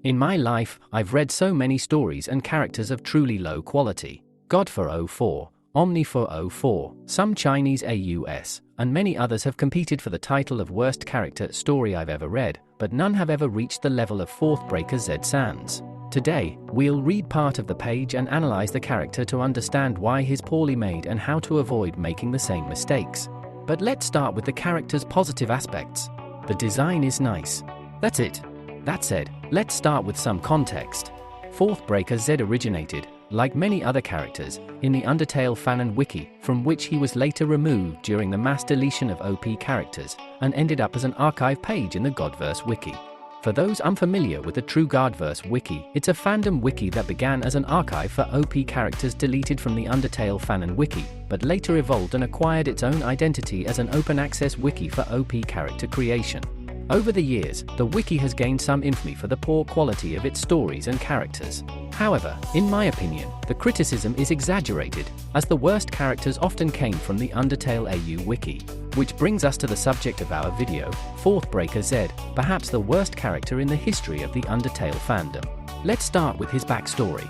In my life, I've read so many stories and characters of truly low quality. God for 04, Omni for 04, some Chinese AUS, and many others have competed for the title of worst character story I've ever read, but none have ever reached the level of fourth breaker Z Sans. Today, we'll read part of the page and analyze the character to understand why he's poorly made and how to avoid making the same mistakes. But let's start with the character's positive aspects. The design is nice. That's it. That said, let's start with some context. Fourth breaker Z originated, like many other characters, in the Undertale fanon wiki, from which he was later removed during the mass deletion of OP characters, and ended up as an archive page in the Godverse wiki. For those unfamiliar with the true Godverse wiki, it's a fandom wiki that began as an archive for OP characters deleted from the Undertale fanon wiki, but later evolved and acquired its own identity as an open access wiki for OP character creation. Over the years, the wiki has gained some infamy for the poor quality of its stories and characters. However, in my opinion, the criticism is exaggerated, as the worst characters often came from the Undertale AU wiki. Which brings us to the subject of our video, Fourth Breaker Z, perhaps the worst character in the history of the Undertale fandom. Let's start with his backstory.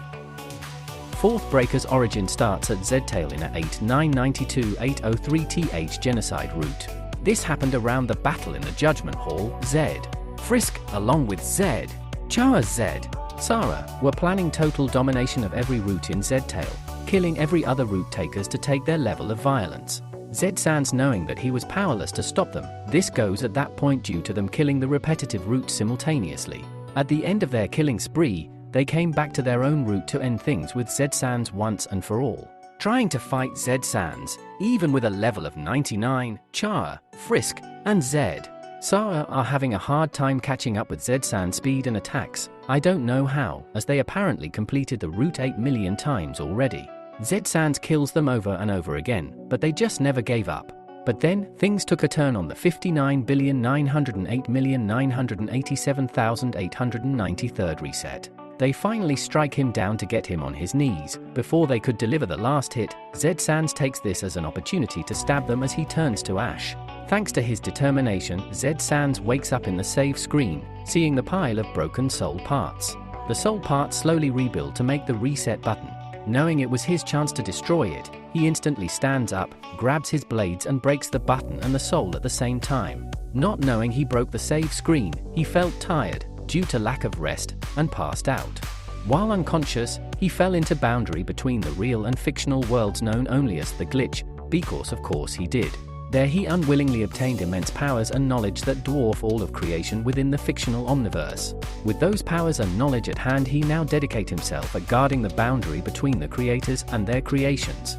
Fourth Breaker's origin starts at Z-Tale in a 8/9/92/803 genocide route. This happened around the battle in the Judgment Hall. Zed, Frisk, along with Zed, Char Zed, Sarah, were planning total domination of every route in Z-Tale, killing every other route takers to take their level of violence. Z Sans knowing that he was powerless to stop them. This goes at that point due to them killing the repetitive routes simultaneously. At the end of their killing spree, they came back to their own route to end things with Z Sans once and for all. Trying to fight Z Sans, even with a level of 99, Char, Frisk, and Zed, Sarah are having a hard time catching up with Z Sans speed and attacks. I don't know how, as they apparently completed the route 8 million times already. Z Sans kills them over and over again, but they just never gave up. But then, things took a turn on the 59,908,987,893rd reset. They finally strike him down to get him on his knees. Before they could deliver the last hit, Z Sans takes this as an opportunity to stab them as he turns to ash. Thanks to his determination, Z Sans wakes up in the save screen, seeing the pile of broken soul parts. The soul parts slowly rebuild to make the reset button. Knowing it was his chance to destroy it, he instantly stands up, grabs his blades and breaks the button and the soul at the same time. Not knowing he broke the save screen, he felt tired, due to lack of rest, and passed out. While unconscious, he fell into boundary between the real and fictional worlds known only as the glitch, because of course he did. There he unwillingly obtained immense powers and knowledge that dwarf all of creation within the fictional omniverse. With those powers and knowledge at hand, he now dedicates himself at guarding the boundary between the creators and their creations.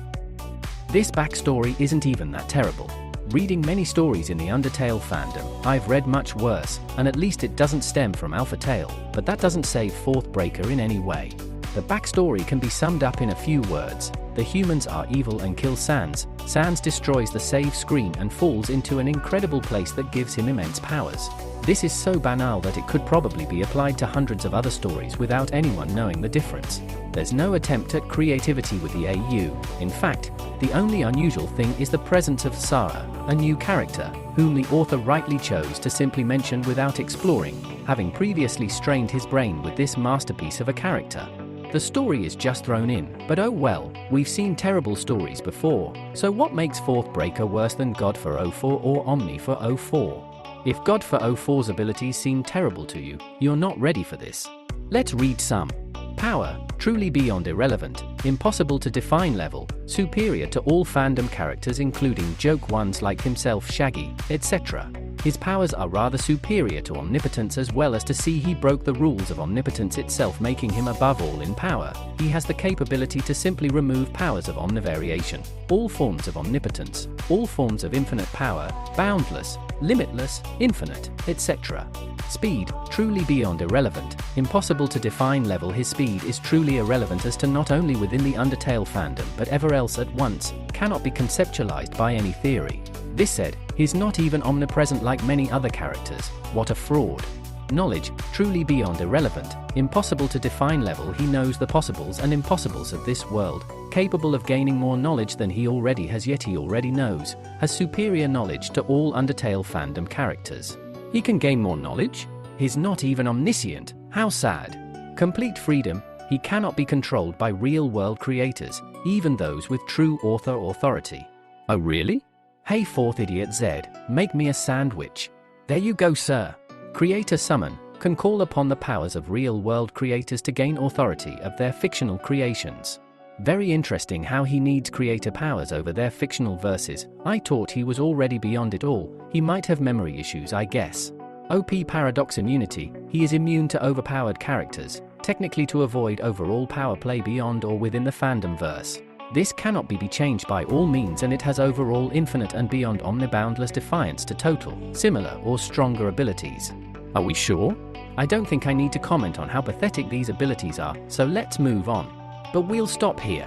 This backstory isn't even that terrible. Reading many stories in the Undertale fandom, I've read much worse, and at least it doesn't stem from Alpha Tale, but that doesn't save Fourth Breaker in any way. The backstory can be summed up in a few words. The humans are evil and kill Sans. Sans destroys the save screen and falls into an incredible place that gives him immense powers. This is so banal that it could probably be applied to hundreds of other stories without anyone knowing the difference. There's no attempt at creativity with the AU. In fact, the only unusual thing is the presence of Sarah, a new character, whom the author rightly chose to simply mention without exploring, having previously strained his brain with this masterpiece of a character. The story is just thrown in, but oh well, we've seen terrible stories before, so what makes Fourth Breaker worse than God for 04 or Omni for 04? If God for 04's abilities seem terrible to you, you're not ready for this. Let's read some. Power, truly beyond irrelevant, impossible to define level, superior to all fandom characters including joke ones like himself, Shaggy, etc. His powers are rather superior to omnipotence, as well as to see he broke the rules of omnipotence itself, making him above all in power. He has the capability to simply remove powers of omnivariation, all forms of omnipotence, all forms of infinite power, boundless, limitless, infinite, etc. Speed, truly beyond irrelevant, impossible to define level. His speed is truly irrelevant as to not only within the Undertale fandom but ever else at once, cannot be conceptualized by any theory. This said, he's not even omnipresent like many other characters. What a fraud. Knowledge, truly beyond irrelevant, impossible to define level. He knows the possibles and impossibles of this world, capable of gaining more knowledge than he already has, yet he already knows, has superior knowledge to all Undertale fandom characters. He can gain more knowledge? He's not even omniscient, How sad. Complete freedom, he cannot be controlled by real-world creators, even those with true author authority. Oh really? Hey fourth idiot Z, make me a sandwich. There you go sir. Creator Summon can call upon the powers of real-world creators to gain authority of their fictional creations. Very interesting how he needs creator powers over their fictional verses. I thought he was already beyond it all. He might have memory issues, I guess. OP Paradox Immunity, he is immune to overpowered characters, technically to avoid overall power play beyond or within the fandom verse. This cannot be changed by all means, and it has overall infinite and beyond omniboundless defiance to total, similar or stronger abilities. Are we sure? I don't think I need to comment on how pathetic these abilities are, so let's move on. But we'll stop here.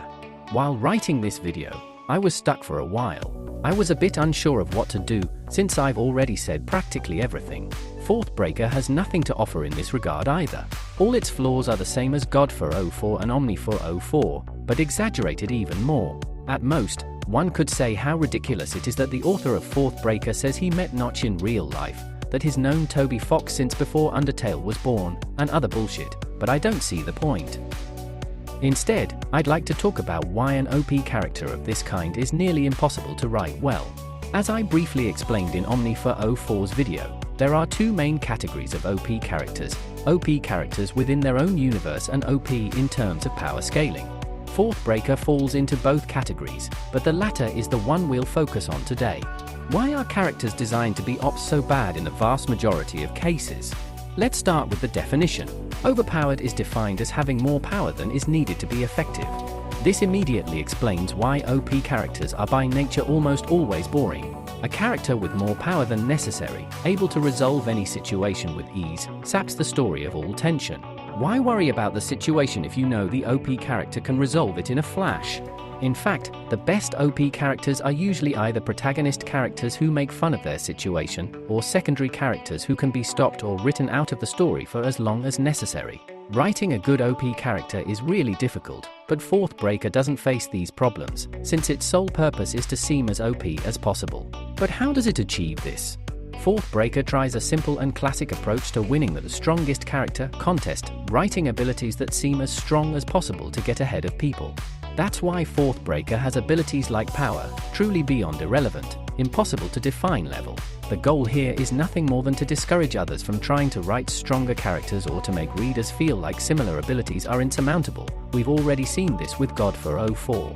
While writing this video, I was stuck for a while. I was a bit unsure of what to do, since I've already said practically everything. Fourth Breaker has nothing to offer in this regard either. All its flaws are the same as God for 04 and Omni for 04, but exaggerated even more. At most, one could say how ridiculous it is that the author of Fourth Breaker says he met Notch in real life, that he's known Toby Fox since before Undertale was born, and other bullshit, but I don't see the point. Instead, I'd like to talk about why an OP character of this kind is nearly impossible to write well. As I briefly explained in Omni for 04's video, there are two main categories of OP characters within their own universe and OP in terms of power scaling. Fourth Breaker falls into both categories, but the latter is the one we'll focus on today. Why are characters designed to be ops so bad in the vast majority of cases? Let's start with the definition. Overpowered is defined as having more power than is needed to be effective. This immediately explains why OP characters are by nature almost always boring. A character with more power than necessary, able to resolve any situation with ease, saps the story of all tension. Why worry about the situation if you know the OP character can resolve it in a flash? In fact, the best OP characters are usually either protagonist characters who make fun of their situation, or secondary characters who can be stopped or written out of the story for as long as necessary. Writing a good OP character is really difficult, but Fourth Breaker doesn't face these problems, since its sole purpose is to seem as OP as possible. But how does it achieve this? Fourth Breaker tries a simple and classic approach to winning the strongest character contest, writing abilities that seem as strong as possible to get ahead of people. That's why Fourth Breaker has abilities like power, truly beyond irrelevant, impossible to define level. The goal here is nothing more than to discourage others from trying to write stronger characters or to make readers feel like similar abilities are insurmountable. We've already seen this with God for 04.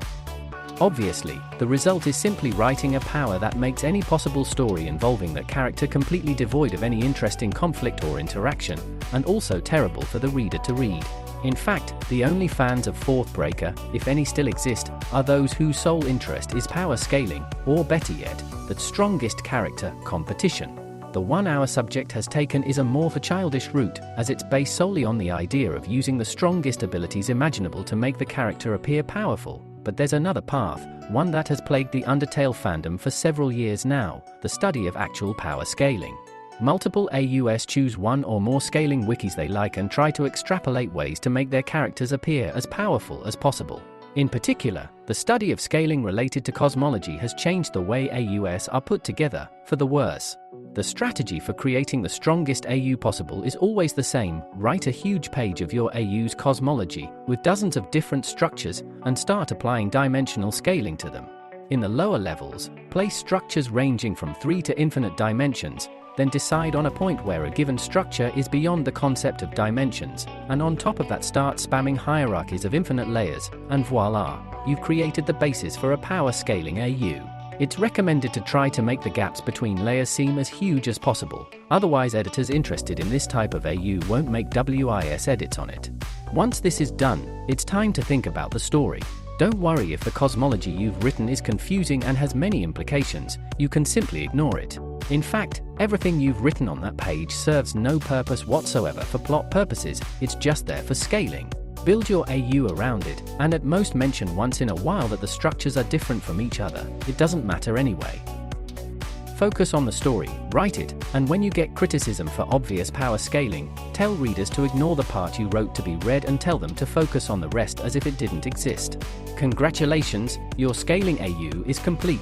Obviously, the result is simply writing a power that makes any possible story involving that character completely devoid of any interesting conflict or interaction, and also terrible for the reader to read. In fact, the only fans of Fourth Breaker, if any still exist, are those whose sole interest is power scaling, or better yet, the strongest character competition. The one our subject has taken is a more for childish route, as it's based solely on the idea of using the strongest abilities imaginable to make the character appear powerful. But there's another path, one that has plagued the Undertale fandom for several years now, the study of actual power scaling. Multiple AUs choose one or more scaling wikis they like and try to extrapolate ways to make their characters appear as powerful as possible. In particular, the study of scaling related to cosmology has changed the way AUs are put together, for the worse. The strategy for creating the strongest AU possible is always the same: write a huge page of your AU's cosmology, with dozens of different structures, and start applying dimensional scaling to them. In the lower levels, place structures ranging from 3 to infinite dimensions, then decide on a point where a given structure is beyond the concept of dimensions, and on top of that start spamming hierarchies of infinite layers, and voila, you've created the basis for a power scaling AU. It's recommended to try to make the gaps between layers seem as huge as possible, otherwise editors interested in this type of AU won't make WIS edits on it. Once this is done, it's time to think about the story. Don't worry if the cosmology you've written is confusing and has many implications, you can simply ignore it. In fact, everything you've written on that page serves no purpose whatsoever for plot purposes, it's just there for scaling. Build your AU around it, and at most mention once in a while that the structures are different from each other, it doesn't matter anyway. Focus on the story, write it, and when you get criticism for obvious power scaling, tell readers to ignore the part you wrote to be read and tell them to focus on the rest as if it didn't exist. Congratulations, your scaling AU is complete.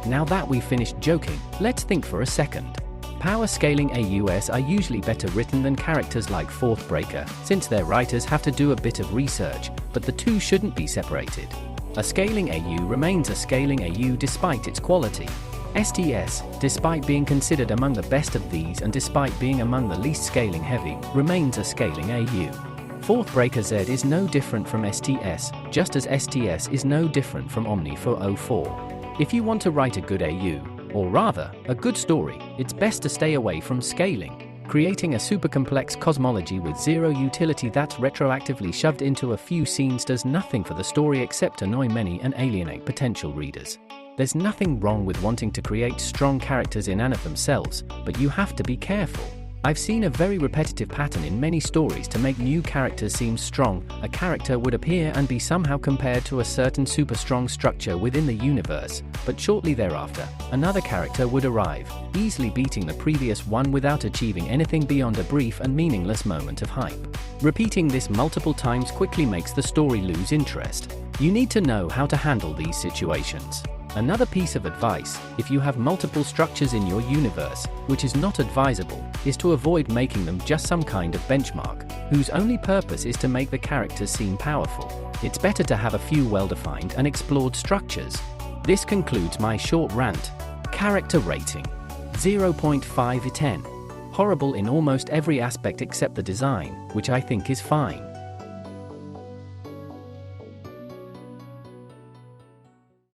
Now that we've finished joking, let's think for a second. Power scaling AUs are usually better written than characters like Fourth Breaker, since their writers have to do a bit of research, but the two shouldn't be separated. A scaling AU remains a scaling AU despite its quality. STS, despite being considered among the best of these and despite being among the least scaling heavy, remains a scaling AU. Fourth Breaker Z is no different from STS, just as STS is no different from Omni for 04. If you want to write a good AU, or rather, a good story, it's best to stay away from scaling. Creating a super complex cosmology with zero utility that's retroactively shoved into a few scenes does nothing for the story except annoy many and alienate potential readers. There's nothing wrong with wanting to create strong characters in and of themselves, but you have to be careful. I've seen a very repetitive pattern in many stories to make new characters seem strong. A character would appear and be somehow compared to a certain super strong structure within the universe, but shortly thereafter, another character would arrive, easily beating the previous one without achieving anything beyond a brief and meaningless moment of hype. Repeating this multiple times quickly makes the story lose interest. You need to know how to handle these situations. Another piece of advice, if you have multiple structures in your universe, which is not advisable, is to avoid making them just some kind of benchmark, whose only purpose is to make the characters seem powerful. It's better to have a few well-defined and explored structures. This concludes my short rant. Character rating: 0.5/10. Horrible in almost every aspect except the design, which I think is fine.